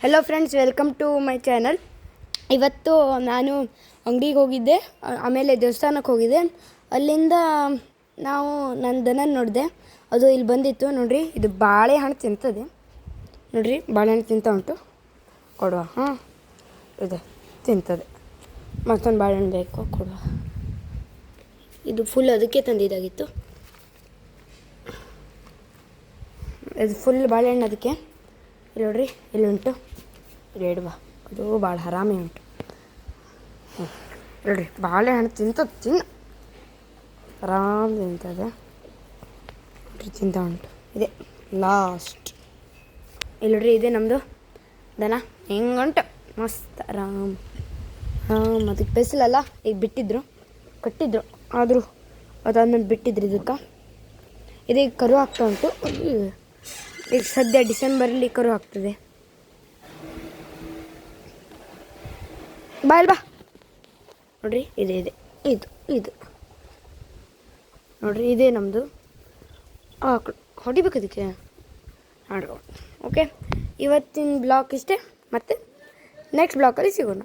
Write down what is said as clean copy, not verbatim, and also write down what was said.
Hello friends, welcome to my channel. ಇವತ್ತು ನಾನು ಅಂಗಡಿಗೆ ಹೋಗಿದ್ದೆ, ಆಮೇಲೆ ದೇವಸ್ಥಾನಕ್ಕೆ ಹೋಗಿದ್ದೆ. ಅಲ್ಲಿಂದ ನಾನು ದನ ನೋಡಿದೆ. ಅದು ಇಲ್ಲಿ ಬಂದಿತ್ತು ನೋಡ್ರಿ. ಇದು ಬಾಳೆಹಣ್ಣು ತಿಂತದೆ ನೋಡ್ರಿ. ಬಾಳೆಹಣ್ಣು ತಿಂತ ಉಂಟು. ಕೊಡುವ. ಇದೆ ತಿಂತದೆ. ಮತ್ತೊಂದು ಬಾಳೆಹಣ್ಣು ಬೇಕು, ಕೊಡುವ. ಇದು ಫುಲ್ ಅದಕ್ಕೆ ತಂದಿದ್ದಾಗಿತ್ತು. ಇದು ಫುಲ್ ಬಾಳೆಹಣ್ಣು ಅದಕ್ಕೆ. ಇಲ್ಲಿ ನೋಡ್ರಿ, ಇಲ್ಲಿ ಉಂಟು. ಇಲ್ಲಿ ಇಡುವ. ಅದು ಭಾಳ ಹರಾಮಿ ಉಂಟು. ನೋಡ್ರಿ, ಬಾಳೆಹಣ್ಣು ತಿನ್ನು ಆರಾಮ್ ತಿಂತದೆ. ತಿಂತ ಉಂಟು. ಇದೆ ಲಾಸ್ಟ್. ಇಲ್ಲಿ ನೋಡ್ರಿ, ಇದೆ ನಮ್ಮದು ದನ. ಹೆಂಗುಂಟು ಮಸ್ತ್ ಆರಾಮ್. ಅದಕ್ಕೆ ಬೆಸಿಲಲ್ಲ, ಈಗ ಬಿಟ್ಟಿದ್ರು, ಕಟ್ಟಿದ್ರು. ಆದರೂ ಅದಾದ್ಮೇಲೆ ಬಿಟ್ಟಿದ್ರು. ಇದಕ್ಕೆ ಇದೀಗ ಕರು ಆಗ್ತಾ ಉಂಟು. ಈಗ ಸದ್ಯ ಡಿಸೆಂಬರಲ್ಲಿ ಕರು ಆಗ್ತದೆ. ಬಾ ನೋಡ್ರಿ, ಇದೆ ಇದು ನೋಡ್ರಿ, ಇದೇ ನಮ್ಮದು ಆಕಳು. ಹೊಡಿಬೇಕು ಅದಕ್ಕೆ. ಓಕೆ, ಇವತ್ತಿನ ಬ್ಲಾಗ್ ಇಷ್ಟೇ. ಮತ್ತೆ ನೆಕ್ಸ್ಟ್ ಬ್ಲಾಗಲ್ಲಿ ಸಿಗೋಣ.